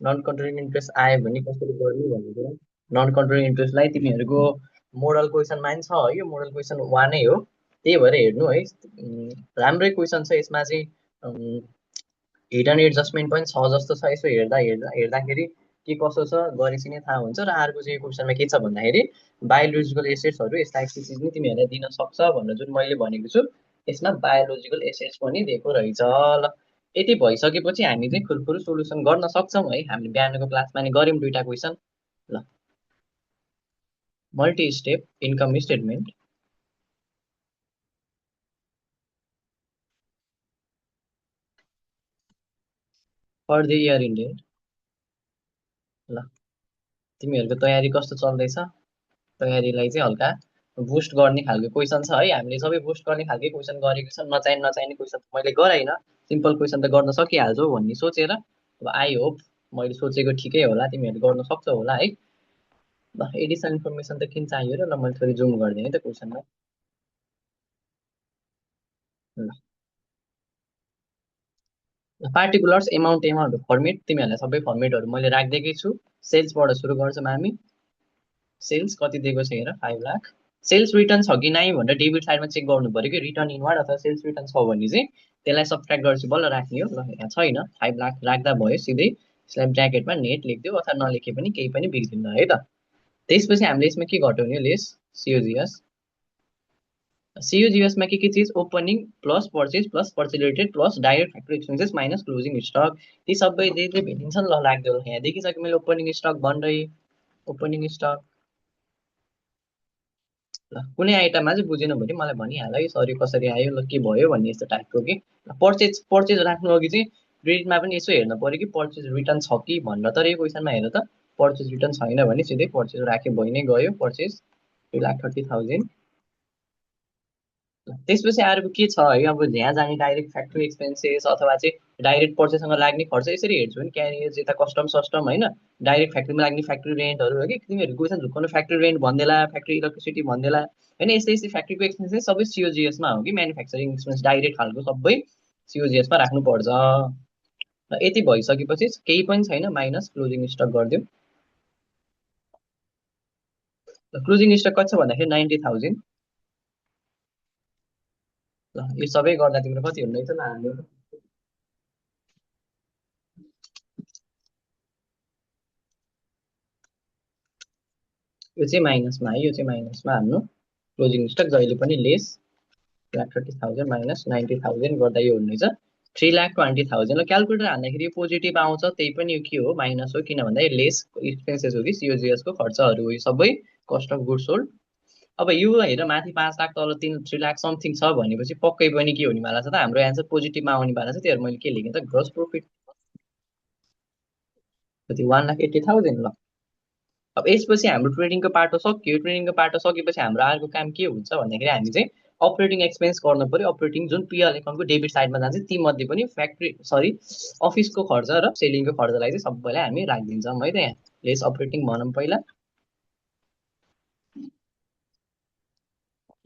Non controlling interest आयो भने कसरी गर्ने भन्ने कुरा। नन कन्ट्रोलिङ इन्ट्रेस्टलाई तिमीहरूको मोडल क्वेसनमा नि छ है, यो मोडल क्वेसन वानै हो, त्यही भएर हेर्नु है। राम्रै क्वेसन छ यसमा चाहिँ, हिट एन्ड एडजस्टमेन्ट पनि छ जस्तो छ। यसो हेर्दाखेरि के कसो छ गरेपछि नै थाहा हुन्छ। र अर्को चाहिँ क्वेसनमा के छ भन्दाखेरि बायोलोजिकल एसेट्सहरू यस्ता यस्तो चिज नि तिमीहरूलाई दिन सक्छ भनेर जुन मैले भनेको छु, यसमा बायोलोजिकल एसेट्स पनि दिएको रहेछ। ल, यति भइसकेपछि हामी चाहिँ खुरखुरु सोल्युसन गर्न सक्छौँ है। हामीले बिहानको क्लासमा नि गऱ्यौँ दुईवटा क्वेसन। ल, multi step income statement for the year ended. ल, तिमीहरूको तयारी कस्तो चल्दैछ? तयारीलाई चाहिँ हल्का बुस्ट गर्ने खालको क्वेसन छ है। हामीले सबै बुस्ट गर्ने खालकै क्वेसन गरेको छ, नचाहिने क्वेसन मैले गराइनँ। सिम्पल क्वेसन त गर्न सकिहाल्छौ भन्ने सोचेर, अब आई होप मैले सोचेको ठिकै होला, तिमीहरूले गर्न सक्छौ होला है। ल, एडिसनल इन्फर्मेसन त किन चाहियो र? ल, मैले थोरै जुम गरिदिएँ है त क्वेसनमा। ल, पार्टिकुलर्स एमाउन्ट फर्मेट तिमीहरूलाई सबै फर्मेटहरू मैले राखिदिएकै छु। सेल्सबाट सुरु गर्छौँ हामी। सेल्स कति दिएको छ हेर, 5 लाख। सेल्स रिटर्न छ कि नै भनेर डेबिट साइडमा चेक गर्नु पऱ्यो कि रिटर्न इनवार्ड अथवा सेल्स रिटर्न छ भने चाहिँ त्यसलाई सब्ट्र्याक्ट गरेपछि बल्ल राख्ने हो। ल, यहाँ छैन, 5 लाख राख्दा भयो, सिधै यसलाई ब्र्याकेटमा नेट लेखिदियो अथवा नलेखे पनि केही पनि बिग्रिन्न है त। त्यसपछि हामीले यसमा के घटाउने हो, लेस सिओजिएस। सिओजिएसमा के चिज, opening plus purchase related plus direct factory expenses minus closing stock, ती सबै जे जे भेटिन्छन्। ल, राखिदियो। यहाँ देखिसक्यो मैले ओपनिङ स्टक भन्दै, ओपनिङ स्टक। ल, कुनै आइटममा चाहिँ बुझेन भने मलाई भनिहाल है, सरी कसरी आयो, ल के भयो भन्ने यस्तो टाइपको कि। पर्चेज पर्चेज राख्नु अघि चाहिँ क्रेडिटमा पनि यसो हेर्नु पऱ्यो कि पर्चेज रिटर्न छ कि भनेर। तर यो क्वेसनमा हेर त, पर्चेज रिटर्न छैन भने सिधै पर्चेज राख्यो भइ नै गयो, पर्चेज 2,30,000। त्यसपछि अर्को के छ है, अब यहाँ जाने डाइरेक्ट फ्याक्ट्री एक्सपेन्सेस अथवा चाहिँ डाइरेक्ट पर्चेससँग लाग्ने खर्च यसरी हेर्छु भने क्यारियर्स यता कस्टम सस्टम होइन, डाइरेक्ट फ्याक्ट्रीमा लाग्ने फ्याक्ट्री रेन्टहरू हो कि तिमीहरू क्वेसन झुक्काउनु फ्याक्ट्री रेन्ट भनिदिएला, फ्याक्ट्री इलेक्ट्रिसिटी भनिदिएला होइन। यस्तै यस्तै फ्याक्ट्रीको एक्सपेन्सेस सबै सिओजिएसमा हो कि, म्यानुफ्याक्चरिङ एक्सपेन्स डाइरेक्ट खालको सबै सिओजिएसमा राख्नुपर्छ। र यति भइसकेपछि केही पनि छैन, माइनस क्लोजिङ स्टक गरिदिउँ। क्लोजिङ स्टक कति छ भन्दाखेरि 90,000। ल, यो सबै गर्दा तिम्रो कति हुँदैछ ल, हाम्रो यो चाहिँ माइनसमा है, यो चाहिँ माइनसमा हाल्नु। क्लोजिङ स्टक जहिले पनि लेस 30,000 माइनस 90,000 गर्दा यो हुनेछ 3,20,000। क्यालकुलेटर हाल्दाखेरि यो पोजिटिभ आउँछ, त्यही पनि यो के हो, माइनस हो। किन भन्दा लेस एक्सपेन्सेस हो कि सिओजिएस को खर्चहरू हो यो सबै, कस्ट अफ गुड सोल्ड। अब यो हेर माथि 5 लाख तल 3 लाख समथिङ छ भनेपछि पक्कै पनि के हुनेवाला छ त, हाम्रो एन्सर पोजिटिभमा आउनेवाला छ। त्यही मैले के लेखेँ त, ग्रोस प्रफिट कति, 1,80,000। ल, अब यसपछि हाम्रो ट्रेडिङको पाटो सक्यो। ट्रेडिङको पाटो सकेपछि हाम्रो अर्को काम के हुन्छ भन्दाखेरि हामी चाहिँ अपरेटिङ एक्सपेन्स गर्नु पर्यो। अपरेटिङ जुन पिएल एकाउन्टको डेबिट साइडमा जान्छ, ती मध्ये पनि फ्याक्ट्री सरी अफिसको खर्च र सेलिङको खर्चलाई चाहिँ सबैलाई हामी राखिदिन्छौँ है त। यहाँ लेस अपरेटिङ भनौँ पहिला।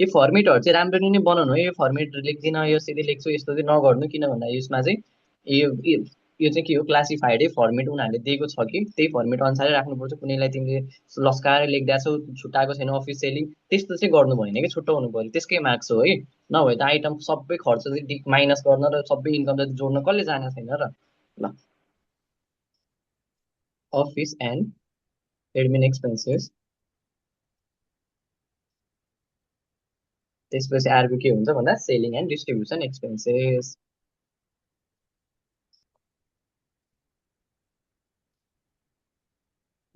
यो फर्मेटहरू चाहिँ राम्ररी नै बनाउनु है। यो फर्मेट लेख्दिनँ, यो सिधै लेख्छु, यस्तो चाहिँ नगर्नु। किन भन्दा यसमा चाहिँ यो चाहिँ के हो, क्लासिफाइडै फर्मेट उनीहरूले दिएको छ कि त्यही फर्मेट अनुसारै राख्नुपर्छ। कुनैलाई तिमीले लस्काएर लेखिदिएको छौ, छुट्टाएको छैन अफिस सेलिङ, त्यस्तो चाहिँ गर्नु भएन कि, छुट्याउनु पऱ्यो, त्यसकै मार्क्स हो है। नभए त आइटम सबै खर्च चाहिँ माइनस गर्न र सबै इन्कम चाहिँ जोड्न कसले जाने छैन र। ल, अफिस एन्ड एडमिन एक्सपेन्सेस। त्यसपछि अर्को के हुन्छ भन्दा सेलिङ एन्ड डिस्ट्रिब्युसन एक्सपेन्सेस।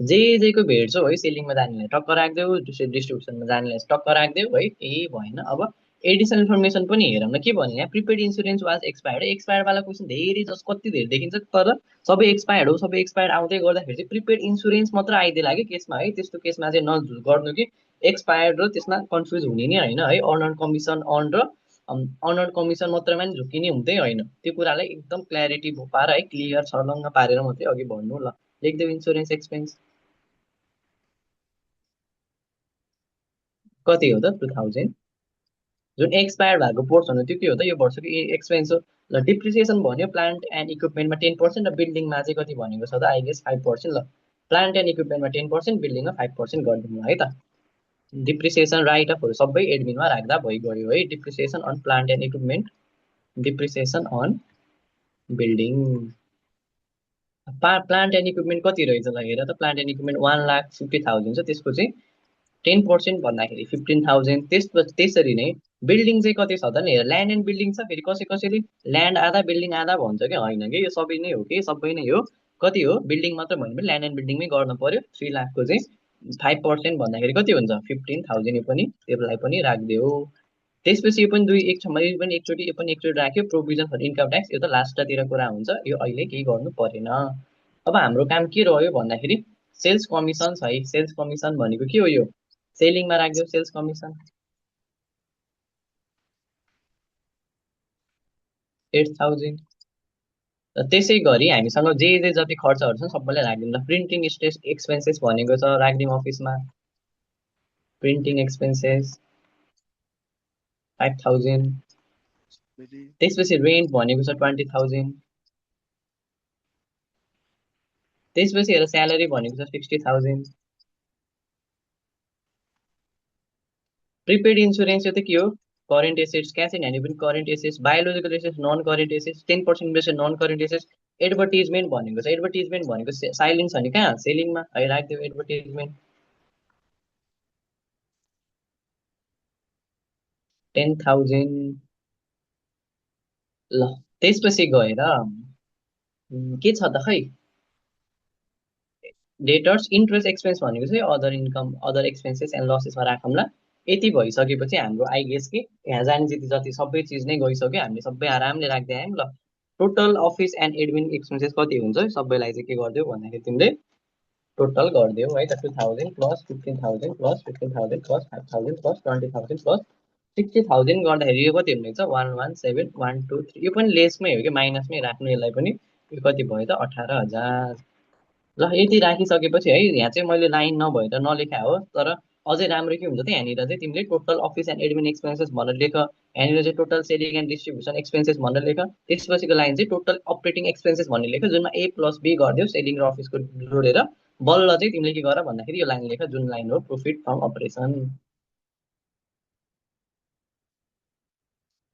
जे जेको भेट्छौ है, सेलिङमा जानेलाई टक्क राखिदेऊ, डिस्ट्रिब्युसनमा जानेलाई टक्क राखिदेऊ है, केही भएन। अब एडिसनल इन्फर्मेसन पनि हेरौँ न के भने, यहाँ प्रिपेड इन्सुरेन्स वाज एक्सपायर्ड। एक्सपायर्डवाला क्वेसन धेरै जस्तो कति धेरै देखिन्छ, तर सबै एक्सपायर्ड हो। सबै एक्सपायर्ड आउँदै गर्दाखेरि चाहिँ प्रिपेड इन्सुरेन्स मात्र आइदिएला कि केसमा है। त्यस्तो केसमा चाहिँ नगर्नु कि, एक्सपायर्ड र त्यसमा कन्फ्युज हुने नै होइन है। अर्नर कमिसन अर्न र अर्नर कमिसन मात्रमा नि झुक्किने हुँदै होइन। त्यो कुरालाई एकदम क्ल्यारिटी पाएर है, क्लियर छर्लङ्ग पारेर मात्रै अघि बढ्नु। ल, लेखिदेऊ इन्सुरेन्स एक्सपेन्स कति हो त, 2,000। जुन एक्सपायर भएको पोर्सन हो त्यो के हो त, यो वर्षको एक्सपेन्स हो। ल डिप्रिसिएसन भन्यो प्लान्ट एन्ड इक्विपमेन्टमा 10% र बिल्डिङमा चाहिँ कति भनेको छ त आई गेस 5%। ल प्लान्ट एन्ड इक्विपमेन्टमा 10%, बिल्डिङमा 5% गरिदिनु है त। डिप्रिसिएसन राइट अफहरू सबै एडमिनमा राख्दा भइगयो है। Depreciation on plant and equipment, depreciation on building. Plant and equipment कति रहेछ ल हेर त। प्लान्ट एन्ड इक्विपमेन्ट 1,50,000 छ, त्यसको चाहिँ 10% भन्दाखेरि 15,000। त्यसरी नै बिल्डिङ चाहिँ कति छ त नि हेर। ल्यान्ड एन्ड बिल्डिङ छ, फेरि कसैले ल्यान्ड आधा बिल्डिङ आधा भन्छ कि होइन कि, यो सबै नै हो कि सबै नै हो। कति हो बिल्डिङ मात्र भन्यो भने ल्यान्ड एन्ड बिल्डिङमै गर्नु पर्यो। 3 लाखको चाहिँ 5% भन्दाखेरि कति हुन्छ 15,000। यो पनि त्यसलाई पनि राखिदियो। त्यसपछि यो पनि यो पनि एकचोटि राख्यो। प्रोभिजन फर इन्कम ट्याक्स, यो त लास्टतिर कुरा हुन्छ, यो अहिले केही गर्नु परेन। अब हाम्रो काम के रह्यो भन्दाखेरि सेल्स कमिसन छ है। सेल्स कमिसन भनेको के हो, यो सेलिङमा राख्दियो सेल्स कमिसन 8,000। त्यसै गरी हामीसँग जे जति खर्चहरू छन् सबैलाई राखिदिउँ ल। प्रिन्टिङ एक्सपेन्सेस भनेको छ राखिदिउँ अफिसमा। Printing expenses 5,000। त्यसपछि रेन्ट भनेको छ 20,000। त्यसपछि हेर स्यालेरी भनेको छ 60,000। प्रिपेड इन्सुरेन्स यो त के हो, current assets cash in hand पनि current assets. Biological assets non current assets 10% invested non current assets. Advertisement भनेको छ, एडभर्टिजमेन्ट भनेको साइलिङ छ नि कहाँ सेलिङमा है, राखिदियो एडभर्टिजमेन्ट 10,000। ल त्यसपछि गएर के छ त खै, डेटर्स इन्ट्रेस्ट एक्सपेन्स भनेको चाहिँ other income other expenses and लसेसमा राखौँला। यति भइसकेपछि हाम्रो आई गेस कि यहाँ जाने जति सबै चिज नै गइसक्यो, हामीले सबै आरामले राख्दै आयौँ। ल total office and admin expenses कति हुन्छ सबैलाई चाहिँ के गरिदियो भन्दाखेरि तिमीले टोटल गरिदियो है त। 2,000 plus 15,000 plus 15,000 plus 5,000 plus 20,000 plus 60,000 गर्दाखेरि यो कति हुनेछ 117,123। यो पनि लेसमै हो कि, माइनसमै राख्नु यसलाई पनि। यो कति भयो त 18,000। ल यति राखिसकेपछि है, यहाँ चाहिँ मैले लाइन नभएर नलेखा हो, तर अझै राम्रो के हुन्छ त यहाँनिर चाहिँ तिमीले total office and admin expenses भनेर लेख। यहाँनिर चाहिँ total selling and distribution expenses भनेर लेख। त्यसपछिको लाइन चाहिँ टोटल अपरेटिङ एक्सपेन्सेस भन्ने लेख, जुनमा ए प्लस बी गरिदियो सेलिङ र अफिसको जोडेर। बल्ल चाहिँ तिमीले के गर भन्दाखेरि यो लाइन लेख, जुन लाइन हो प्रफिट फ्रम अपरेसन।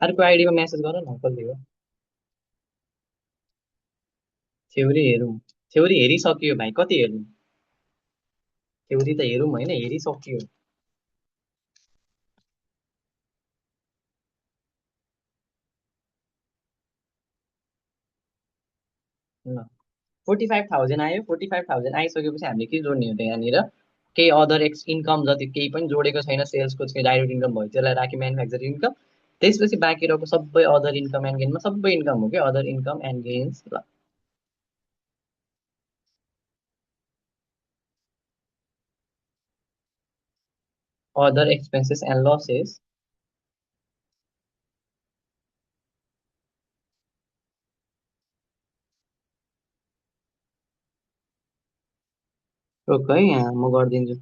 अर्को आइडीमा मेसेज गर न कसले हो। थ्योरी हेरौँ, थ्योरी हेरिसक्यो भाइ, कति हेर्नु थ्योरी त हेरौँ होइन, हेरिसक्यो। ल 45,000 आयो। 45,000 आइसकेपछि हामीले के जोड्ने हो त यहाँनिर, केही अदर इन्कम जति केही पनि जोडेको छैन, सेल्सको चाहिँ डाइरेक्ट इन्कम भयो त्यसलाई राख्यो म्यानुफ्याक्चर इन्कम। त्यसपछि बाँकी रहेको सबै अदर इन्कम एन्ड गेनमा सबै इन्कम हो कि अदर इन्कम एन्ड गेन्स। ल अदर एक्सपेन्सेस एन्ड लसेस रोक है, यहाँ म गरिदिन्छु।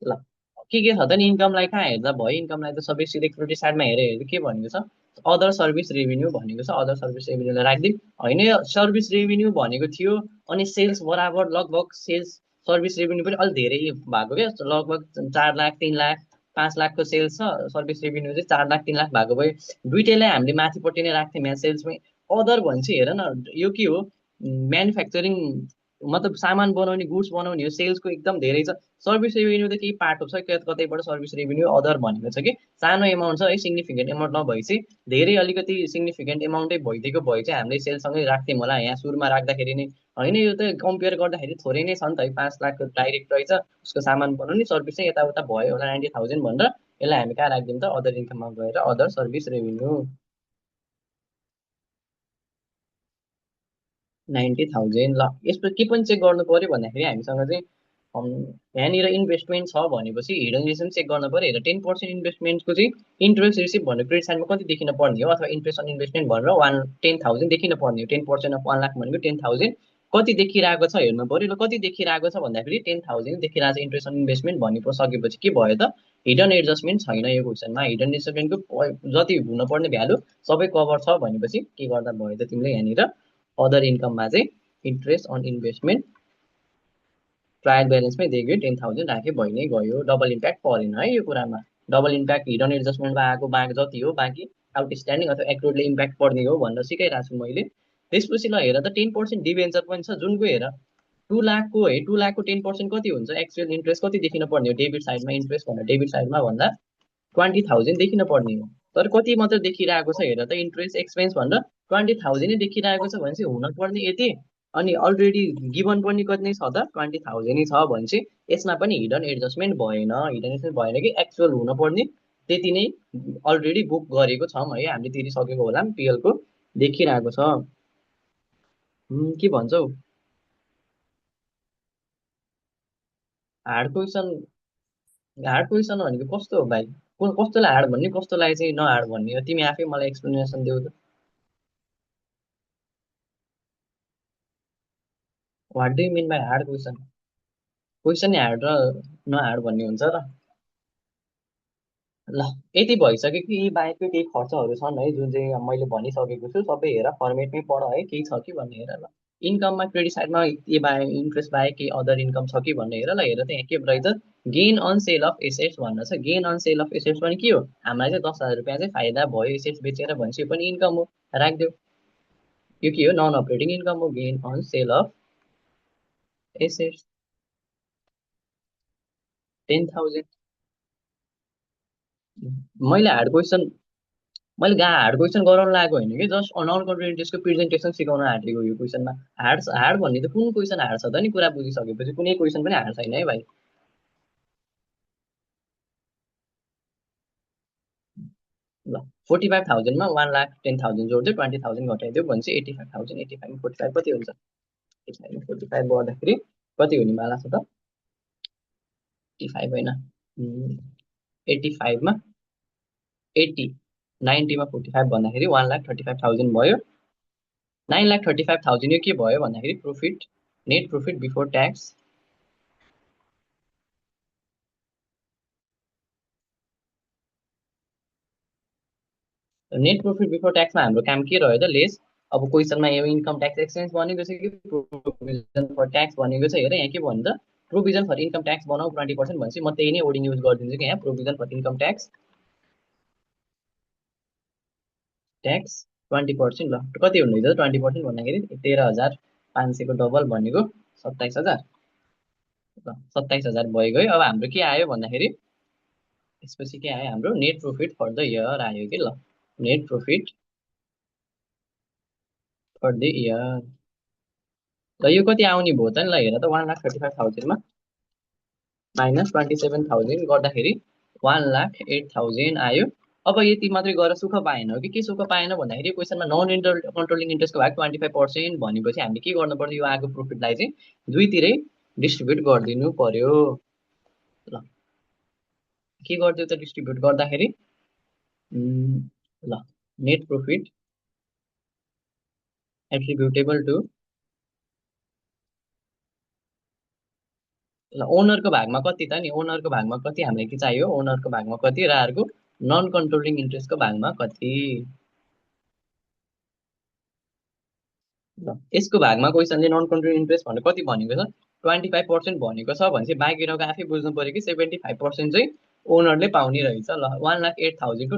ल के छ त नि इन्कमलाई कहाँ हेर्दा भयो, इन्कमलाई त सबै सिलेक्टिभिटी साइडमा हेरेर के भनेको छ अदर सर्भिस रेभिन्यू भनेको छ। अदर सर्भिस रेभिन्यूलाई राखिदिउँ होइन। सर्भिस रेभिन्यू भनेको थियो अनि सेल्स बराबर लगभग सेल्स सर्भिस रेभिन्यू पनि अलिक धेरै भएको क्या, लगभग 4 लाख 3 लाख 5 लाखको सेल्स छ, सर्भिस रेभिन्यू चाहिँ 4 लाख 3 लाख भएको भए दुइटैलाई हामीले माथिपट्टि नै राख्थ्यौँ यहाँ सेल्समै। अदर भने हेर न यो के हो, म्यानुफ्याक्चरिङ मतलब सामान बनाउने गुड्स बनाउने हो, सेल्सको एकदम धेरै छ। सर्भिस रेभिन्यू त केही पार्ट छ कतैबाट सर्भिस रेभिन्यू अदर भनेको छ कि सानो एमाउन्ट छ है, सिग्निफिकेन्ट एमाउन्ट नभए चाहिँ धेरै अलिकति सिग्निफिकेन्ट एमाउन्टै भइदिएको भए चाहिँ हामीले सेल्ससँगै राख्थ्यौँ होला यहाँ सुरुमा राख्दाखेरि नै होइन। यो त कम्पेयर गर्दाखेरि थोरै नै छ नि त है, 5 लाखको डाइरेक्ट रहेछ उसको सामान बनाउने, सर्भिस चाहिँ यताउता भयो होला 90,000 भनेर। यसलाई हामी कहाँ राखिदिउँ त अदर इन्कममा गएर अदर सर्भिस रेभिन्यू 90,000। ल यसको के पनि चेक गर्नु पर्यो भन्दाखेरि हामीसँग चाहिँ यहाँनिर इन्भेस्टमेन्ट छ भनेपछि हिडन रिजन चेक गर्नु पर्यो। हेर 10% इन्भेस्टमेन्टको चाहिँ इन्ट्रेस्ट रिसिभ भन्ने क्रेडिट साइडमा कति देखिन पर्ने हो, अथवा इन्ट्रेस्ट अन इन्भेस्टमेन्ट भनेर 10,000 देखिन पर्ने हो। 10% अफ 1 लाख भनेको 10,000। कति देखिरहेको छ हेर्नु पर्यो। ल कति देखिरहेको छ भन्दाखेरि 10,000 देखिरहेको छ इन्ट्रेस्ट अन इन्भेस्टमेन्ट भन्ने सकेपछि के भयो त, हिडन एडजस्टमेन्ट छैन यो क्वेसनमा। हिडन एडजस्टमेन्टको जति हुनुपर्ने भ्यालु सबै कभर छ भनेपछि के गर्दा भयो त तिमीले यहाँनिर अदर इन्कममा चाहिँ इन्ट्रेस्ट अन इन्भेस्टमेन्ट ट्रायल ब्यालेन्समै दिएको 10,000 राख्यो, भइ नै गयो। डबल इम्प्याक्ट परेन है यो कुरामा। डबल इम्प्याक्ट हिडन एडजस्टमेन्टमा आएको बाँक जति हो बाँकी आउटस्ट्यान्डिङ अथवा एक्रुडले इम्प्याक्ट पर्ने हो भनेर सिकाइरहेको छु मैले। त्यसपछि ल हेर त 10% डिभेन्चर पनि छ जुनको हेर 2 लाखको है, 2 लाखको 10% कति हुन्छ, एक्चुअल इन्ट्रेस्ट कति देखिन पर्ने हो डेबिट साइडमा, इन्ट्रेस्ट भनेर डेबिट साइडमा भन्दा 20,000 देखिन पर्ने हो। तर कति मात्र देखिरहेको छ हेर त, इन्ट्रेस्ट एक्सपेन्स भनेर 20,000 नै देखिरहेको छ भनेपछि हुनुपर्ने यति, अनि अलरेडी गिभन पनि कति नै छ त 20,000 नै छ भने चाहिँ यसमा पनि हिडन एडजस्टमेन्ट भएन। हिडन एडजस्टमेन्ट भएन कि एक्चुअल हुनुपर्ने त्यति नै अलरेडी बुक गरेको छौँ है, हामीले तिरिसकेको होला पिएलको देखिरहेको छ। के भन्छौ? हार्ड क्वेसन, हार्ड क्वेसन भनेको कस्तो हो भाइ? कस्तोलाई हार्ड भन्ने कस्तोलाई चाहिँ नहार्ड भन्ने हो, तिमी आफै मलाई एक्सप्लेनेसन देऊ त। What do you mean by hard question? Question नै हार्ड र नहार्ड भन्ने हुन्छ र? ल यति भइसक्यो कि यी बाहेकको केही खर्चहरू छन् है जुन चाहिँ मैले भनिसकेको छु, सबै हेर फर्मेटमै पढ है, केही छ कि भन्ने हेर। ल इन्कममा क्रेडिट साइडमा के बाहेक इन्ट्रेस्ट बाहेक केही अदर इन्कम छ कि भन्ने हेर। ल हेर त यहाँ के रहेछ, gain on sale of assets भनेर छ। Gain on sale of assets पनि के हो, हामीलाई चाहिँ 10,000 रुपियाँ चाहिँ फाइदा भयो एसेट्स बेचेर भनेपछि यो पनि इन्कम हो, राखिदेऊ। यो के हो, नन अपरेटिङ इन्कम हो, gain on sale of assets 10,000। मैले हार्ड क्वेसन, मैले हार्ड क्वेसन गराउन लागेको होइन कि, जस्ट नन कन्ट्रोल इन्ट्रेस्टको प्रेजेन्टेसन सिकाउन आँटेको यो क्वेसनमा। हार्ड हार्ड भन्ने त कुन क्वेसन हार्ड छ त नि, कुरा बुझिसकेपछि कुनै क्वेसन पनि हार्ड छैन है भाइ। ल 45,000मा 1,10,000 जोड्दै 20,000 घटाइदियो भने चाहिँ 85,000। 85मा 45 कति हुन्छ, 85मा 45 गर्दाखेरि कति हुने वाला छ त, 85 होइन 85मा 80, 90मा 45 भन्दाखेरि 1,35,000 भयो। 9,35,000 यो के भयो भन्दाखेरि profit, net profit before tax. Net profit before ट्याक्समा हाम्रो काम के रह्यो त, लेस। अब क्वेसनमा यो इन्कम ट्याक्स एक्सपेन्स भनेको छ कि प्रोभिजन फर ट्याक्स भनेको छ, हेर यहाँ के भन्नु त, प्रोभिजन फर इन्कम ट्याक्स बनाऊ 20% भनेपछि म त्यही नै वर्डिङ युज गरिदिन्छु कि यहाँ provision for income tax, tax 20%। ल कति हुँदैछ 20% भन्दाखेरि 13,500को डबल भनेको 27,000। ल 27,000 भइगयो। अब हाम्रो के आयो भन्दाखेरि त्यसपछि के आयो, हाम्रो net profit for the year आयो कि। ल net profit for the year, ल यो कति आउने भयो त नि, ल हेर त 1,35,000मा माइनस 27,000 गर्दाखेरि 1,08,000 आयो। अब यति मात्रै गरेर सुख पाएन हो कि, के सुख पाएन भन्दाखेरि क्वेसनमा नन कन्ट्रोलिङ इन्ट्रेस्टको भाग 25% भनेपछि हामीले के गर्नु पर्यो, यो आएको प्रोफिटलाई चाहिँ दुईतिरै डिस्ट्रिब्युट गरिदिनु पर्यो। ल के गरिदियो त डिस्ट्रिब्युट गर्दाखेरि, ल नेट प्रोफिट एट्रिब्युटेबल टु, ल ओनरको भागमा कति त नि, ओनरको भागमा कति हामीलाई के चाहियो, ओनरको भागमा कति र अर्को नन कन्ट्रोलिङ इन्ट्रेस्टको भागमा कति। ल यसको भागमा क्वेसनले नन कन्ट्रोलिङ इन्ट्रेस्ट भनेर कति भनेको छ, 25% भनेको छ भनेपछि बाँकी रकम आफै बुझ्नु पर्यो कि 75% चाहिँ ओनरले पाउने रहेछ। ल 1,08,000को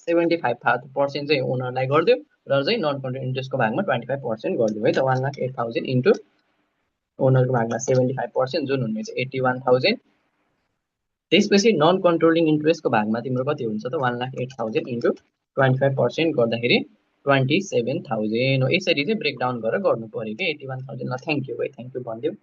75% चाहिँ ओनरलाई गरिदियो र चाहिँ नन कन्ट्रोलिङ इन्ट्रेस्टको भागमा 25% गरिदियो है त। 1,08,000 इन्टु ओनरको भागमा 75% जुन हुने चाहिँ 81,000। त्यसपछि नन कन्ट्रोलिङ इन्ट्रेस्टको भागमा तिम्रो कति हुन्छ त, 1,08,000 इन्टु 25% गर्दाखेरि 27,000 हो। यसरी चाहिँ ब्रेकडाउन गरेर गर्नु पऱ्यो कि 81,000। ल थ्याङ्क यू भाइ, थ्याङ्क यू भनिदिउँ।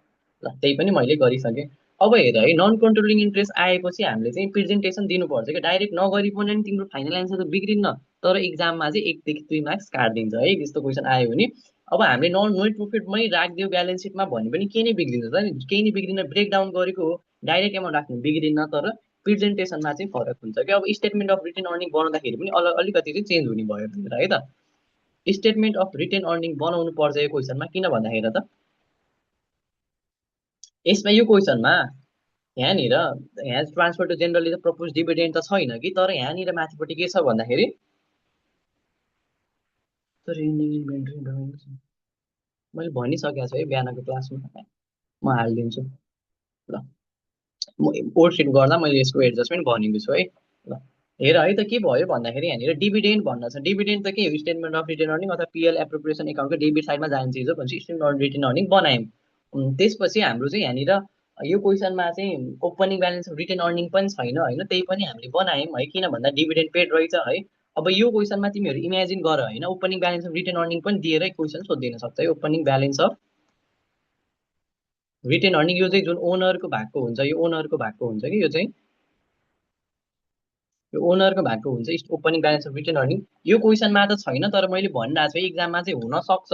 ल त्यही पनि मैले गरिसकेँ। अब हेर है, नन कन्ट्रोलिङ इन्ट्रेस्ट आएपछि हामीले चाहिँ प्रेजेन्टेसन दिनुपर्छ कि, डाइरेक्ट नगरी पनि तिम्रो फाइनल एन्सर त बिग्रिन्न, तर इक्जाममा चाहिँ 1 देखि 2 मार्क्स काटिदिन्छ है यस्तो क्वेसन आयो भने। अब हामीले नन नेट प्रोफिटमै राखिदियो ब्यालेन्स सिटमा भन्ने पनि केही नै बिग्रिन्छ त नि, केही नै बिग्रिन्न, ब्रेकडाउन गरेको हो, डाइरेक्ट एमाउन्ट राख्नु बिग्रिन्न, तर प्रेजेन्टेसनमा चाहिँ फरक हुन्छ कि। अब स्टेटमेन्ट अफ रिटर्न अर्निङ बनाउँदाखेरि पनि अलिकति चाहिँ चेन्ज हुने भयो है त। स्टेटमेन्ट अफ रिटेन अर्निङ बनाउनु पर्छ यो क्वेसनमा, किन भन्दाखेरि त यसमा यो क्वेसनमा यहाँनिर यहाँ ट्रान्सफर टु जेनरली त प्रपोज डिभिडेन्ड त छैन कि, तर यहाँनिर माथिपट्टि के छ भन्दाखेरि मैले भनिसकेको छु है बिहानको क्लासमा, म हालिदिन्छु ल। वर्कसिट गर्दा मैले यसको एडजस्टमेन्ट भनेको छु है ल। हेर है त के भयो भन्दाखेरि यहाँनिर डिभिडेन्ड भन्न छ। डिभिडेन्ड त के हो, स्टेटमेन्ट अफ रिटेन अर्निङ अथवा पिएल एप्रोप्रिएसन एकाउन्टको डेबिट साइडमा जाने चिज हो भनेपछि स्टेटमेन्ट अफ रिटेन अर्निङ बनायौँ। त्यसपछि हाम्रो चाहिँ यहाँनिर यो क्वेसनमा चाहिँ opening balance of retain earning पनि छैन होइन, त्यही पनि हामीले बनायौँ है, किन भन्दा डिभिडेन्ड पेड रहेछ है। अब यो क्वेसनमा तिमीहरू इमेजिन गर होइन, opening balance of retain earning पनि दिएरै क्वेसन सोधिदिन सक्छ है। Opening balance of retain earning यो चाहिँ जुन ओनरको भागको हुन्छ, यो ओनरको भागको हुन्छ कि, यो चाहिँ यो ओनरको भागको हुन्छ opening balance of retain earning. यो क्वेसनमा त छैन, तर मैले भनिरहेको छु इक्जाममा चाहिँ हुन सक्छ।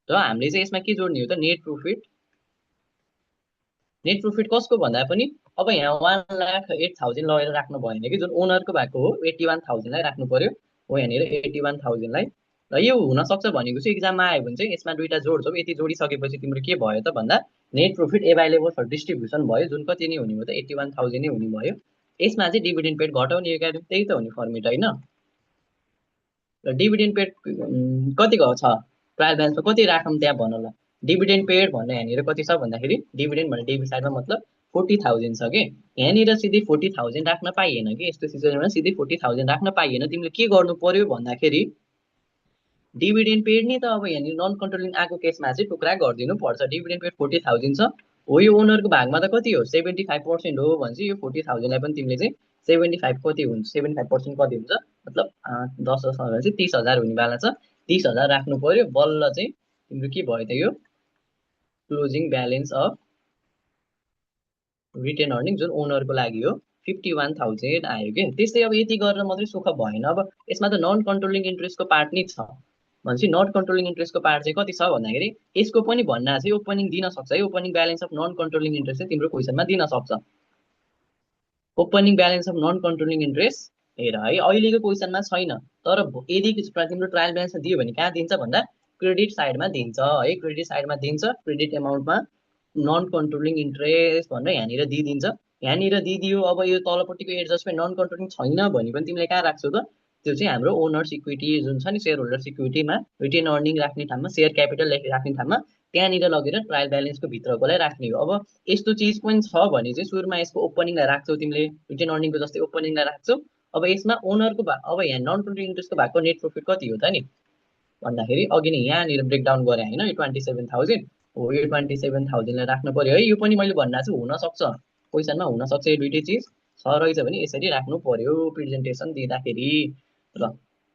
र हामीले चाहिँ यसमा के जोड्ने हो त, नेट प्रफिट। नेट प्रफिट कसको भन्दा पनि अब यहाँ 1,08,000 लगेर राख्नु भएन कि, जुन ओनरको भएको हो 81,000लाई राख्नु पर्यो हो यहाँनिर 81,000लाई। र यो हुनसक्छ भनेको चाहिँ इक्जाममा आयो भने चाहिँ यसमा दुईवटा जोड्छौ। यति जोडिसकेपछि तिम्रो के भयो त भन्दा net profit available for distribution भयो, जुन कति नै हुने भयो त 81,000 नै हुने भयो। यसमा चाहिँ डिभिडेन्ड पेड घटाउने एकाउन्ट त्यही त हुने फर्मेट होइन। र डिभिडेन्ड पेड कतिको छ ट्रायल ब्यालेन्समा कति राखौँ त्यहाँ भन ल। डिभिडेन्ड पेड भन्ने यहाँनिर कति छ भन्दाखेरि डिभिडेन्ड भन्ने डेबिट साइडमा मतलब 40,000 छ कि, यहाँनिर सिधै 40,000 राख्न पाइएन कि, यस्तो सिचुएसनमा सिधै 40,000 राख्न पाइएन। तिमीले के गर्नु पर्यो भन्दाखेरि डिभिडेन्ड पेड नि त अब यहाँनिर नन कन्ट्रोलिङ आएको केसमा चाहिँ टुक्रा गरिदिनु पर्छ। डिभिडेन्ड पेड 40,000 छ हो, यो ओनरको भागमा त कति हो 75% हो भने चाहिँ यो 40,000लाई पनि तिमीले चाहिँ 75 कति हुन्छ 75% कति हुन्छ मतलब 10 चाहिँ 30,000 हुनेवाला छ। 30,000 राख्नु पर्यो, बल्ल चाहिँ तिम्रो के भयो त यो closing balance of retain earning जुन ओनरको लागि हो 51,000 आयो कि। त्यस्तै अब यति गरेर मात्रै सुख भएन, अब यसमा त नन कन्ट्रोलिङ इन्ट्रेस्टको पार्ट नै छ भनेपछि नट कन्ट्रोलिङ इन्ट्रेस्टको पार्ट चाहिँ कति छ भन्दाखेरि यसको पनि भन्न चाहिँ ओपनिङ दिन सक्छ है। Opening balance of non controlling interest चाहिँ तिम्रो क्वेसनमा दिन सक्छ। Opening balance of non controlling interest हेर है अहिलेको क्वेसनमा छैन, तर यदि तिम्रो ट्रायल ब्यालेन्समा दियो भने कहाँ दिन्छ भन्दा क्रेडिट साइडमा दिन्छ है। क्रेडिट साइडमा दिन्छ, क्रेडिट एमाउन्टमा नन कन्ट्रोलिङ इन्ट्रेस्ट भनेर यहाँनिर दिइदिन्छ। यहाँनिर दिइदियो। अब यो तलपट्टिको एडजस्टमेन्ट नन कन्ट्रोलिङ छैन भने पनि तिमीले कहाँ राख्छौ त, त्यो चाहिँ हाम्रो ओनर्स इक्विटी जुन छ नि सेयर होल्डर्स इक्विटीमा रिटेन अर्निङ राख्ने ठाउँमा सेयर क्यापिटल राख्ने ठाउँमा त्यहाँनिर लगेर ट्रायल ब्यालेन्सको भित्रकोलाई राख्ने हो। अब यस्तो चिज पनि छ भने चाहिँ सुरुमा यसको ओपनिङलाई राख्छौ तिमीले, रिटेन अर्निङको जस्तै ओपनिङलाई राख्छौ। अब यसमा ओनरको अब यहाँ नन कन्ट्रोलिङ इन्ट्रेस्टको भागको नेट प्रफिट कति हो त नि भन्दाखेरि अघि नै यहाँनिर ब्रेकडाउन गरेँ होइन, यो 27,000 हो, यो 27,000लाई राख्नु पर्यो है। यो पनि मैले भनिरहेको छु हुनसक्छ क्वेसनमा, हुनसक्छ यो दुइटै चिज छ रहेछ भने यसरी राख्नु पर्यो प्रेजेन्टेसन दिँदाखेरि ल।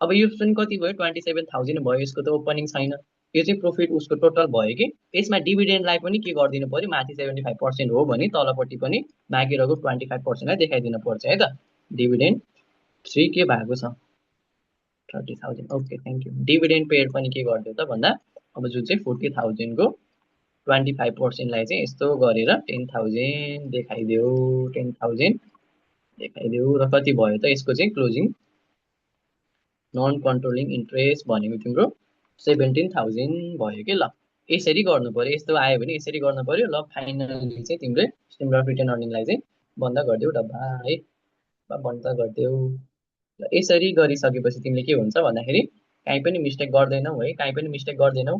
अब यो पनि कति भयो 27,000 भयो, यसको त ओपनिङ छैन, यो चाहिँ प्रफिट उसको टोटल भयो कि। यसमा डिभिडेन्डलाई पनि के गरिदिनु पर्यो, माथि 75% हो भने तलपट्टि पनि बाँकी रहेको 25%लाई देखाइदिनु पर्छ है त। डिभिडेन्ड 3 के भएको छ 30,000 okay thank you. Dividend paid पनि के गरिदियो त भन्दा अब जुन चाहिँ 40,000 को 25%लाई चाहिँ यस्तो गरेर 10,000 देखाइदेऊ, 10,000 देखाइदेऊ र कति भयो त यसको चाहिँ क्लोजिङ नन कन्ट्रोलिङ इन्ट्रेस्ट भनेको तिम्रो 17,000 भयो कि ल। यसरी गर्नु पर्यो, यस्तो आयो भने यसरी गर्नु पर्यो ल। फाइनली चाहिँ तिम्रो स्टेटमेन्ट अफ रिटेन अर्निङलाई चाहिँ बन्द गरिदेऊ डब्बा है, बन्द गरिदेऊ। यसरी गरिसकेपछि तिमीले के हुन्छ भन्दाखेरि काहीँ पनि मिस्टेक गर्दैनौ है, काहीँ पनि मिस्टेक गर्दैनौ।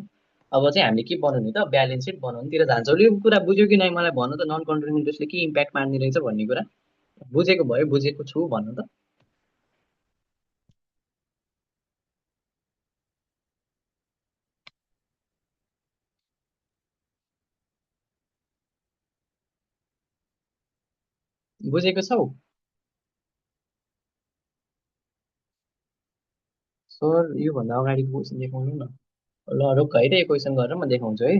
अब चाहिँ हामीले के बनाउने त ब्यालेन्स सिट बनाउनुतिर जान्छौँ। यो कुरा बुझ्यो कि नै मलाई भन्नु त, नन कन्ट्रोलिङ इन्ट्रेस्टले के इम्प्याक्ट पार्ने रहेछ भन्ने कुरा बुझेको भयो, बुझेको छु भन्नु त। बुझेको छौ सर? योभन्दा अगाडिको क्वेसन देखाउनु न ल। रोक है त यो क्वेसन गरेर म देखाउँछु है,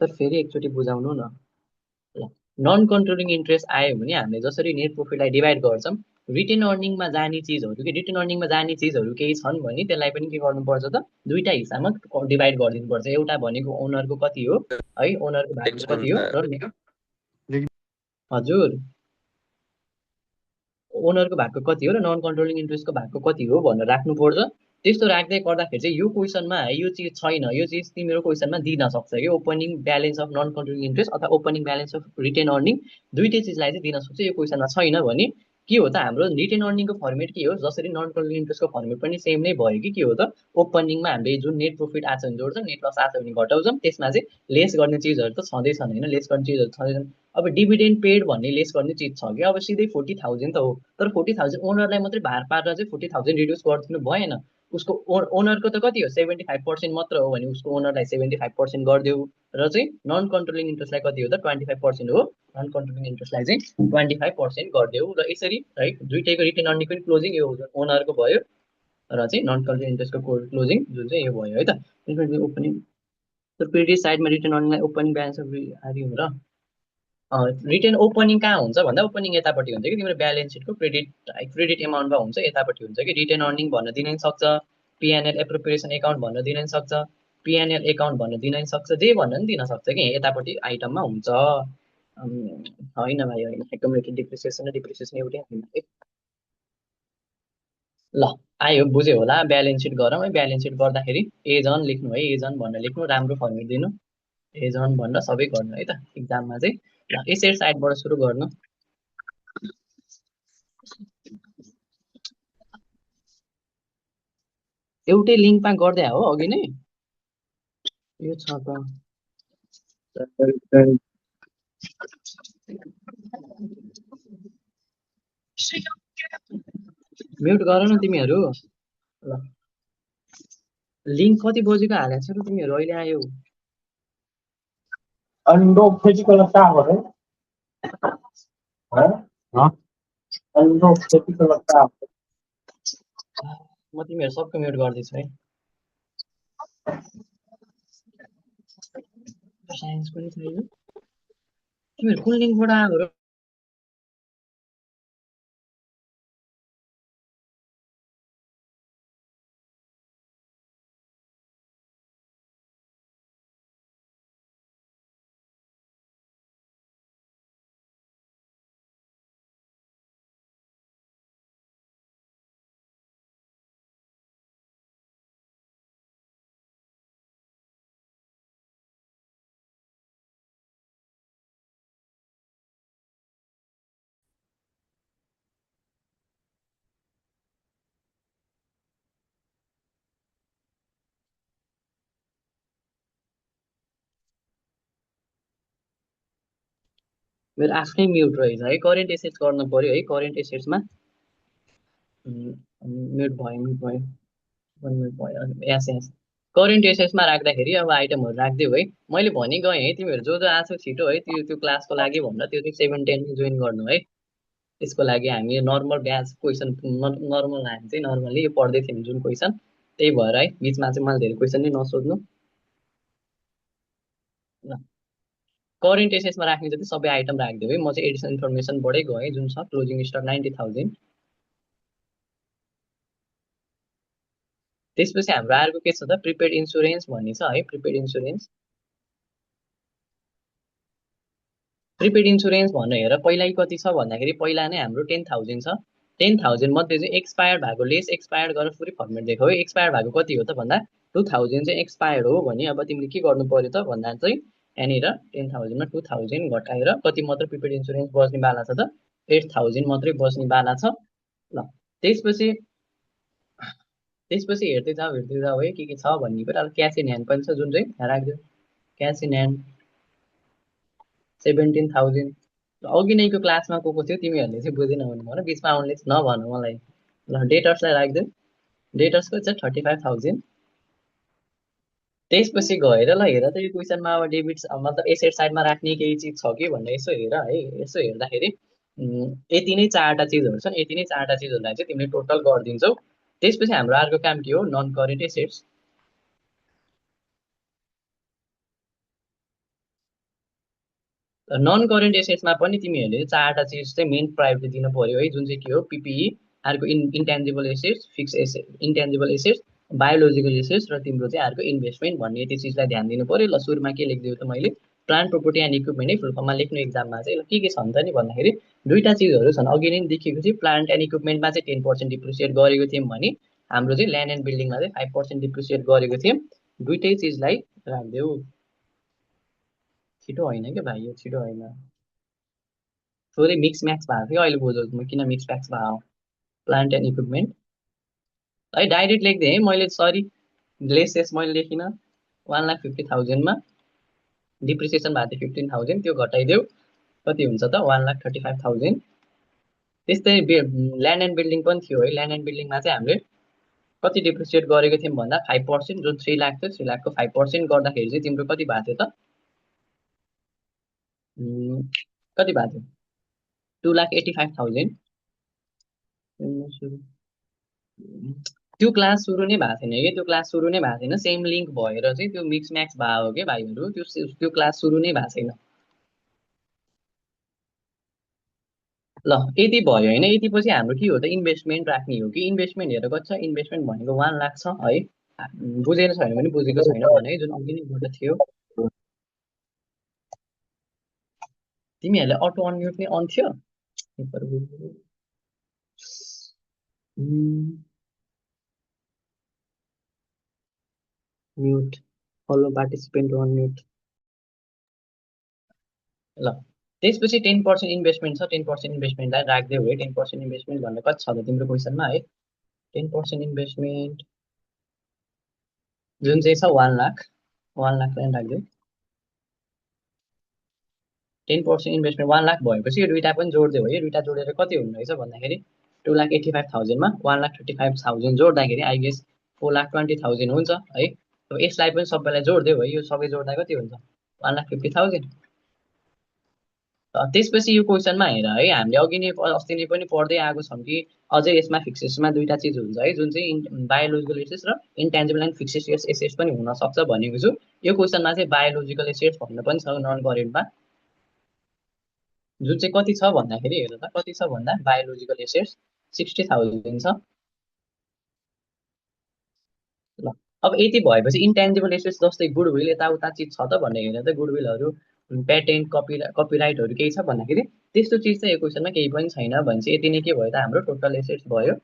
तर फेरि एकचोटि बुझाउनु न ल। नन कन्ट्रोलिङ इन्ट्रेस्ट आयो भने हामीले जसरी नेट प्रफिटलाई डिभाइड गर्छौँ, रिटेन अर्निङमा जाने चिजहरू कि रिटेन अर्निङमा जाने चिजहरू केही छन् भने त्यसलाई पनि के गर्नुपर्छ त दुईटा हिस्सामा डिभाइड गरिदिनुपर्छ। एउटा भनेको ओनरको कति हो है, ओनरको भाग कति हो र हजुर ओनरको भागको कति हो र नन कन्ट्रोलिङ इन्ट्रेस्टको भागको कति हो भनेर राख्नुपर्छ। त्यस्तो राख्दै गर्दाखेरि चाहिँ यो क्वेसनमा यो चिज छैन, यो चिज तिम्रो क्वेसनमा दिन सक्छ कि opening balance of non controlling interest अथवा opening balance of retain earning दुइटै चिजलाई चाहिँ दिन सक्छ, यो क्वेसनमा छैन भने के हो त हाम्रो रिटेन अर्निङको फर्मेट के हो, जसरी नन कन्ट्रोलिङ इन्ट्रेस्टको फर्मेट पनि सेम नै भयो कि के हो त ओपनिङमा हामीले जुन नेट प्रफिट आछ भने जोड्छौँ, नेट लस आछ भने घटाउँछौँ, त्यसमा चाहिँ लेस गर्ने चिजहरू त छँदैछन् होइन, लेस गर्ने चिजहरू छँदैछन्। अब डिभिडेन्ड पेड भन्ने लेस गर्ने चिज छ कि, अब सिधै 40,000 त हो, तर 40,000 ओनरलाई मात्रै भार पारेर चाहिँ 40,000 रिड्युस गरिदिनु भएन, उसको ओनरको त कति हो 75% मात्र हो भने उसको ओनरलाई 75% गरिदेऊ र चाहिँ नन कन्ट्रोलिङ इन्ट्रेस्टलाई कति हो त 25% हो, नन कन्ट्रोलिङ इन्ट्रेस्टलाई चाहिँ 25% गरिदेऊ र यसरी है दुइटैको रिटेन अर्निङ पनि क्लोजिङ यो ओनरको भयो र चाहिँ नन कन्ट्रोलिङ इन्ट्रेस्टको क्लोजिङ जुन चाहिँ यो भयो है त। ओपनिङ क्रेडिट साइडमा रिटेन अर्निङलाई ओपनिङ ब्यालेन्स अफ र रिटेन ओपनिङ कहाँ हुन्छ भन्दा ओपनिङ यतापट्टि हुन्छ कि तिम्रो ब्यालेन्स सिटको क्रेडिट क्रेडिट एमाउन्टमा हुन्छ, यतापट्टि हुन्छ कि रिटेन अर्निङ भन्न दिन सक्छ, पिएनएल एप्रोप्रिएसन एकाउन्ट भन्न दिन सक्छ, पिएनएल एकाउन्ट भन्न दिन सक्छ, जे भन्न पनि दिन सक्छ कि यतापट्टि आइटममा हुन्छ। होइन भाइ होइन, एकुमुलेटेड डिप्रिसिएसन र डिप्रिसिएसन एउटै होइन। ल आयो बुझ्यो होला, ब्यालेन्स सिट गरौँ है, ब्यालेन्स सिट गर्दाखेरि एजन लेख्नु है, एजन भनेर लेख्नु, राम्रो फर्मेट दिनु, एजन भनेर सबै गर्नु है त इक्जाममा चाहिँ। ल एसेट साइडबाट सुरु गर्नु। एउटै लिङ्कमा गर्दै हो अघि नै यो छ त म्युट गर न तिमीहरू। ल लिङ्क कति बजेको हालेको छ र तिमीहरू अहिले आयो। अंडो खेती लगता है अंडो खेती लगता है। म तिमीहरू सबको म्युट गर्दैछु है। साइन्स पनि छैन, तिमीहरू कुन लिङ्कबाट आयो र? मेरो आफ्नै म्युट रहेछ है, करेन्ट एसेट्स गर्नु पर्यो है, करेन्ट एसेट्समा म्युट भयो, म्युट भयो, 1 मिनट भयो, यस यस करेन्ट एसेट्समा राख्दाखेरि अब आइटमहरू राखिदियो है। मैले भनि गएँ है, तिमीहरू जो जो आएको छिटो है त्यो क्लासको लागि भन्दा त्यो चाहिँ 7-10 जोइन गर्नु है। त्यसको लागि हामी नर्मल ब्याच क्वेसन नर्मल हामी चाहिँ नर्मली यो पढ्दै थियौँ जुन क्वेसन, त्यही भएर है बिचमा चाहिँ मलाई धेरै क्वेसन नै नसोध्नु। करेन्ट एसेट्समा राख्ने जति सबै आइटम राखिदियो है, म चाहिँ एडिसनल इन्फर्मेसनबाटै गएँ जुन छ क्लोजिङ स्टक 90,000। त्यसपछि हाम्रो अर्को के छ त प्रिपेड इन्सुरेन्स भन्ने छ है, प्रिपेड इन्सुरेन्स। प्रिपेड इन्सुरेन्स भन्नु हेर पहिल्यै कति छ भन्दाखेरि पहिला नै हाम्रो 10,000 छ, 10,000 मध्ये चाहिँ एक्सपायर्ड भएको लेस एक्सपायर्ड गरेर पुरै फर्मेट देखाऊ है। एक्सपायर्ड भएको कति हो त भन्दा 2,000 चाहिँ एक्सपायर्ड हो भने अब तिमीले के गर्नु पर्यो त भन्दा चाहिँ यहाँनिर 10,000 मा 2,000 घटाएर कति मात्र प्रिपेड इन्सुरेन्स बस्ने बाला छ त 8,000 मात्रै बस्ने बाला छ। ल त्यसपछि हेर्दै जाऊ है के छ भन्ने कुरा। अब क्यास इन ह्यान्ड पनि छ जुन चाहिँ राखिदियो, क्यास इन ह्यान्ड 17,000। अघि नैको क्लासमा को थियो तिमीहरूले चाहिँ बुझेन भने भन, बिचमा आउनुले नभन मलाई। ल डेटर्सलाई राखिदियो, डेटर्सको चाहिँ 35,000। त्यसपछि गएर ल हेर त यो क्वेसनमा अब डेबिट मतलब एसेट साइडमा राख्ने केही चिज छ कि भन्ने यसो हेर है। यसो हेर्दाखेरि यति नै 4टा चिजहरू छन्, यति नै 4टा चिजहरूलाई चाहिँ तिमीले टोटल गरिदिन्छौ। त्यसपछि हाम्रो अर्को काम के हो non current assets. Non current एसेट्समा पनि तिमीहरूले 4टा चिज चाहिँ मेन प्रायोरिटी दिनु पर्यो है, जुन चाहिँ के हो पिपिई, अर्को intangible assets, fix asset intangible assets, biological assets र तिम्रो चाहिँ अर्को इन्भेस्टमेन्ट भन्ने यति चिजलाई ध्यान दिनु पर्यो। ल सुरुमा के लेखिदियो त मैले प्लान्ट प्रोपर्टी एन्ड इक्विपमेन्ट है फुल फर्ममा लेख्नु एक्जाममा चाहिँ। ल के छन् त नि भन्दाखेरि दुईवटा चिजहरू छन्, अघि नै देखेको चाहिँ प्लान्ट एन्ड इक्विपमेन्टमा चाहिँ 10% डिप्रिसिएट गरेको थियौँ भने हाम्रो चाहिँ ल्यान्ड एन्ड बिल्डिङमा चाहिँ 5% डिप्रिसिएट गरेको थियौँ। दुइटै चिजलाई राखिदेऊ। छिटो होइन क्या भाइ, यो छिटो होइन, थोरै मिक्स म्याक्स भएको थियो। अहिले बुझ्छु म किन मिक्स म्याक्स भयो। प्लान्ट एन्ड इक्विपमेन्ट है डाइरेक्ट लेखिदिएँ है मैले, सरी लेसेस मैले लेखिनँ। 1,50,000 डिप्रिसिएसन भएको थियो 15,000, त्यो घटाइदेऊ कति हुन्छ त 1,35,000। त्यस्तै ल्यान्ड एन्ड बिल्डिङ पनि थियो है। ल्यान्ड एन्ड बिल्डिङमा चाहिँ हामीले कति डिप्रिसिएट गरेको थियौँ भन्दा 5%, जुन 3 लाख थियो 3 लाखको 5% गर्दाखेरि चाहिँ तिम्रो कति भएको थियो त कति भएको थियो 2,85,000। त्यो क्लास सुरु नै भएको थिएन कि, त्यो क्लास सुरु नै भएको छैन। सेम लिङ्क भएर चाहिँ त्यो मिक्स म्याक्स भयो हो कि भाइहरू, त्यो क्लास सुरु नै भएको छैन। ल यति भयो होइन, यति पछि हाम्रो के हो त इन्भेस्टमेन्ट राख्ने हो कि। इन्भेस्टमेन्ट हेरेर कति छ, इन्भेस्टमेन्ट भनेको 1 लाख छ है। बुझेको छैन भने बुझेको छैन भने जुन अघि नै एउटा थियो। तिमीहरूले अटो अनम्युट नै अन थियो। Mute follow participant on mute. ल त्यसपछि 10% इन्भेस्टमेन्ट छ, 10% इन्भेस्टमेन्टलाई राख्दै है। 10% इन्भेस्टमेन्ट भन्दा कति छ त तिम्रो क्वेसनमा है। 10% इन्भेस्टमेन्ट जुन चाहिँ छ 1 लाख, 1 लाखलाई राख्दै। 10% इन्भेस्टमेन्ट 1 लाख भएपछि यो दुइटा पनि जोड्दै हो। यो दुइटा जोडेर कति हुने रहेछ भन्दाखेरि 2,85,000मा 1,35,000 जोड्दाखेरि आई गेस 4,20,000 हुन्छ है। अब यसलाई पनि सबैलाई जोड्दै हो, यो सबै जोड्दा कति हुन्छ 1,50,000। त्यसपछि यो क्वेसनमा हेर है, हामीले अघि नै अस्ति नै पनि पढ्दै आएको छौँ कि अझै यसमा फिक्सेसमा दुइटा चिज हुन्छ है, जुन चाहिँ बायोलोजिकल एसेट्स र इन्टेन्जिबल एन्ड फिक्सेस एसेट्स पनि हुनसक्छ भनेको छु। यो क्वेसनमा चाहिँ बायोलोजिकल एसेट्स भन्ने पनि छ नन करेन्टमा, जुन चाहिँ कति छ भन्दाखेरि हेर त कति छ भन्दा बायोलोजिकल एसेट्स 60,000 छ। ल अब यति भएपछि इन्टेन्जिबल एसेट्स जस्तै गुडविल यताउता चिज छ त भन्ने हेरेर त गुडविलहरू पेटेन्ट कपिराइटहरू केही छ भन्दाखेरि त्यस्तो चिज चाहिँ यो क्वेसनमा केही पनि छैन भने चाहिँ यति नै के भयो त हाम्रो टोटल एसेट्स भयो।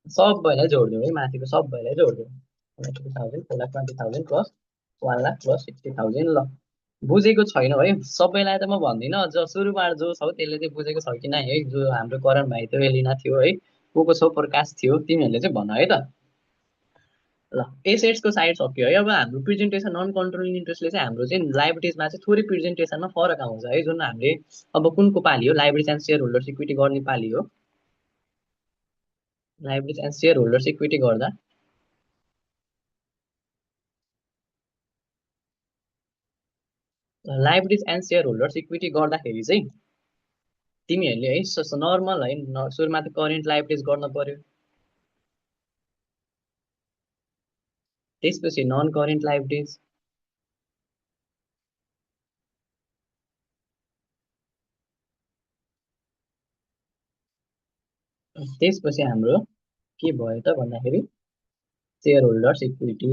सबैलाई जोडिदिउँ है, माथिको सबैलाई जोडिदिउँ। 4,20,000 प्लस 1 लाख प्लस 60,000। ल बुझेको छैन है सबैलाई त म भन्दिनँ, सुरुबाट जो छ त्यसले चाहिँ बुझेको छ कि नै है। जो हाम्रो करण भाइ थियो, एलिना थियो है, को छौ प्रकाश थियो, तिमीहरूले चाहिँ भन है त। ल एसेट्सको साइड सक्यो है। अब हाम्रो प्रेजेन्टेसन नन कन्ट्रोलिङ इन्ट्रेस्टले चाहिँ हाम्रो चाहिँ लाइबिलिटिजमा चाहिँ थोरै प्रेजेन्टेसनमा फरक आउँछ है। जुन हामीले अब कुनको पालि हो, liabilities and share holders equity गर्ने पालि हो। Liabilities and share holders equity गर्दा liabilities and share holders equity गर्दाखेरि चाहिँ तिमीहरूले है नर्मल है सुरुमा त करेन्ट लाइबिलिटिज गर्न पर्यो, त्यसपछि नन करेन्ट लाइबिलिटिज, त्यसपछि हाम्रो के भयो त भन्दाखेरि सेयर होल्डर्स इक्विटी।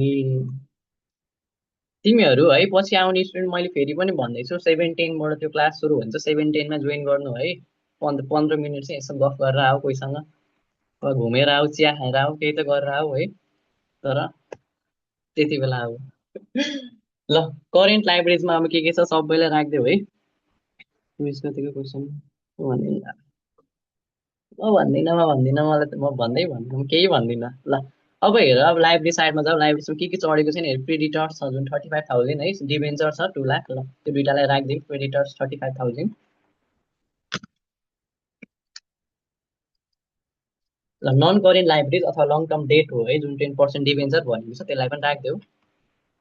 तिमीहरू है पछि आउने स्टुडेन्ट मैले फेरि पनि भन्दैछु 7-10बाट त्यो क्लास सुरु हुन्छ, 7-10मा जोइन गर्नु है। 15 मिनट चाहिँ यसो गफ गरेर आऊ, कोहीसँग घुमेर आऊ, चिया खाएर आऊ, केही त गरेर आऊ है, तर त्यति बेला आऊ। ल करेन्ट लाइब्रेरीजमा अब के छ सबैलाई राखिदेऊ है। मिस कतिको क्वेसन भन्दिनँ, म भन्दिनँ मलाई त म भन्दिनँ, म केही भन्दिनँ। ल अब हेर, अब लाइब्रेरी साइडमा जाऊ, लाइब्रेरीमा के चढेको छ नि, क्रेडिटर्स छ जुन 35,000 है, डिभेन्चर छ 2 लाख। ल त्यो दुइटालाई राखिदिउँ, क्रेडिटर्स 35,000। ल नन करेन्ट लाइब्रेरीज अथवा लङ टर्म डेट हो है, जुन 10% डिभेन्चर भनेको छ त्यसलाई पनि राखिदेऊ।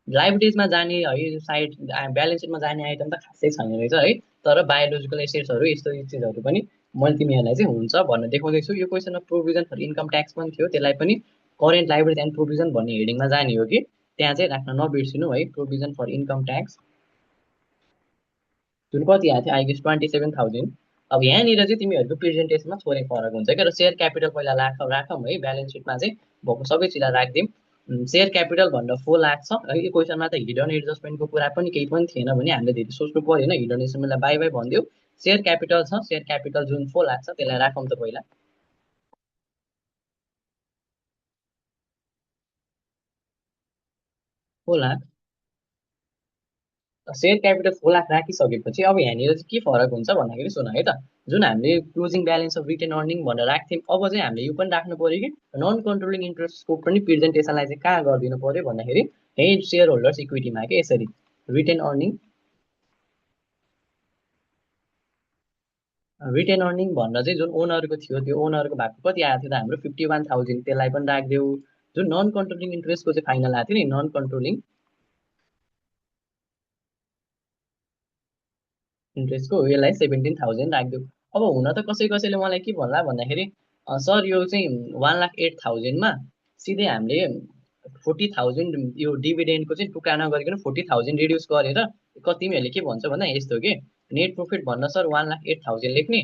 लाइब्रेरीजमा जाने है साइड ब्यालेन्स सिटमा जाने आइटम त खासै छैन रहेछ है, तर बायोलोजिकल एसेट्सहरू यस्तो चिजहरू पनि मैले तिमीहरूलाई चाहिँ हुन्छ भनेर देखाउँदैछु। यो क्वेसनमा प्रोभिजन फर इन्कम ट्याक्स पनि थियो, त्यसलाई पनि करेन्ट लाइब्रेरी एन्ड प्रोभिजन भन्ने हेडिङमा जाने हो कि त्यहाँ चाहिँ राख्न नबिर्सिनु है। प्रोभिजन फर इन्कम ट्याक्स जुन कति आएको थियो आई गेस 27,000। अब यहाँनिर चाहिँ तिमीहरूको प्रेजेन्टेसनमा थोरै फरक हुन्छ क्या, र सेयर क्यापिटल पहिला राखौँ है, ब्यालेन्स सिटमा चाहिँ भएको सबै चिजलाई राखिदिउँ। सेयर क्यापिटल भनेर 4 लाख छ है। यो क्वेसनमा त हिडन एडजस्टमेन्टको कुरा पनि केही पनि थिएन भने हामीले धेरै सोच्नु परेन, हिडन एडजस्टमेन्टलाई बाई बाई भनिदियो। सेयर क्यापिटल छ, सेयर क्यापिटल जुन 4 लाख छ त्यसलाई राखौँ त पहिला। 4 लाख सेयर क्यापिटल 4 लाख राखिसकेपछि अब यहाँनिर चाहिँ के फरक हुन्छ भन्दाखेरि सुन है त, जुन हामीले closing balance of retain earning भनेर राख्थ्यौँ अब चाहिँ हामीले यो पनि राख्नु पर्यो कि नन कन्ट्रोलिङ इन्ट्रेस्टको पनि प्रेजेन्टेसनलाई चाहिँ कहाँ गरिदिनु पर्यो भन्दाखेरि यही सेयर होल्डर्स इक्विटीमा के यसरी रिटेन अर्निङ भनेर चाहिँ जुन ओनरको थियो त्यो ओनरको भएको कति आएको थियो त हाम्रो 51,000 त्यसलाई पनि राखिदेऊ। जुन नन कन्ट्रोलिङ इन्ट्रेस्टको चाहिँ फाइनल आएको थियो नि नन कन्ट्रोलिङ इन्ट्रेस्टको यसलाई 17,000 राखिदेऊ। अब हुन त कसैले मलाई के भन्ला भन्दाखेरि सर यो चाहिँ 1,08,000मा सिधै हामीले 40,000 यो डिभिडेन्डको चाहिँ टुक्रा नगरिकन 40,000 रिड्युस गरेर तिमीहरूले के भन्छ भन्दा यस्तो के नेट प्रफिट भनेर सर 1,08,000 लेख्ने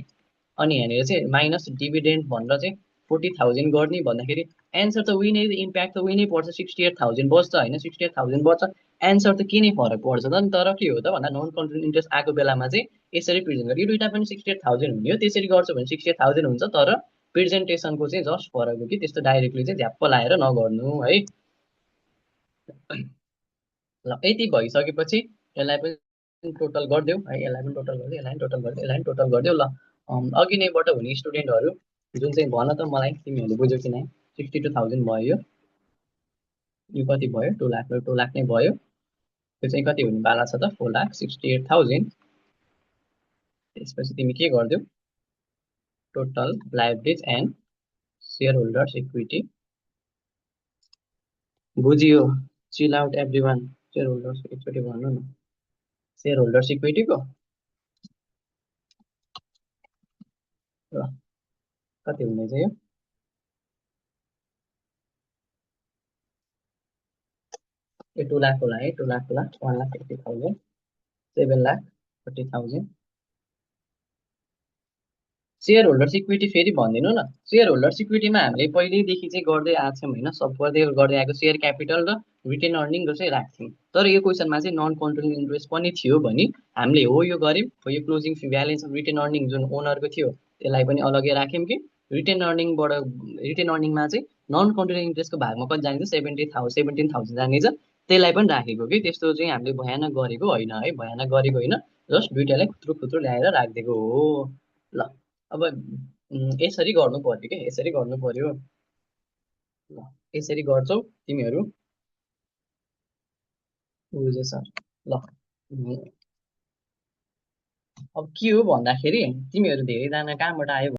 अनि यहाँनिर चाहिँ माइनस डिभिडेन्ड भनेर चाहिँ 40,000 गर्ने भन्दाखेरि एन्सर त उही नै इम्प्याक्ट त उही नै पर्छ 68,000 बस्छ होइन 68,000 बस्छ एन्सर त के नै फरक पर्छ त नि तर के हो त भन्दा नन कन्ट्रोलिङ इन्ट्रेस्ट आएको बेलामा चाहिँ यसरी प्रेजेन्ट गर्यो यो दुइटा पनि 68,000 हुने हो त्यसरी गर्छ भने 68,000 हुन्छ तर प्रेजेन्टेसनको चाहिँ जस्ट फरक हो कि त्यस्तो डाइरेक्टली चाहिँ झ्याप्प लाएर नगर्नु है। ल यति भइसकेपछि यसलाई पनि टोटल गरिदेऊ है यसलाई पनि टोटल गरिदेऊ यसलाई पनि टोटल गरिदेऊ यसलाई पनि टोटल गरिदेऊ ल अघि नैबाट हुने स्टुडेन्टहरू जुन चाहिँ भन त मलाई तिमीहरूले बुझ्यौ कि नै 62,000 भयो यो कति भयो 2 लाख 2 लाख नै भयो त्यो चाहिँ कति हुनेवाला छ त 4,68,000 त्यसपछि तिमी के गरिदेऊ total liabilities and share holders equity बुझियो चिल आउट एभ्रिवान सेयर होल्डर्स एकचोटि भन्नु न सेयर होल्डर्स इक्विटीको ल कति हुने चाहिँ यो 2 लाख होला है 2 लाख 1,80,000 7,40,000 सेयर होल्डर्स इक्विटी फेरि भनिदिनु न सेयर होल्डर्स इक्विटीमा हामीले पहिल्यैदेखि चाहिँ गर्दै आएको छौँ होइन सब गर्दै आएको सेयर क्यापिटल र रिटेन अर्निङको चाहिँ राख्थ्यौँ तर यो क्वेसनमा चाहिँ नन कन्ट्रोलिङ इन्ट्रेस्ट पनि थियो भने हामीले हो यो गऱ्यौँ हो यो closing balance of retain earning जुन ओनरको थियो त्यसलाई पनि अलग्गै राख्यौँ कि रिटेन अर्निङमा चाहिँ नन कन्ट्रोलिङ इन्ट्रेस्टको भागमा कति जाने 17,000 जाने छ त्यसलाई पनि राखेको कि त्यस्तो चाहिँ हामीले भयानक गरेको होइन है भयानक गरेको होइन जस्ट दुइटालाई खुत्रो खुत्रो ल्याएर राखिदिएको हो ल अब यसरी गर्नु पर्यो कि यसरी गर्नु पर्यो ल यसरी गर्छौ तिमीहरू बुझेछ ल अब के हो भन्दाखेरि तिमीहरू धेरैजना कहाँबाट आयो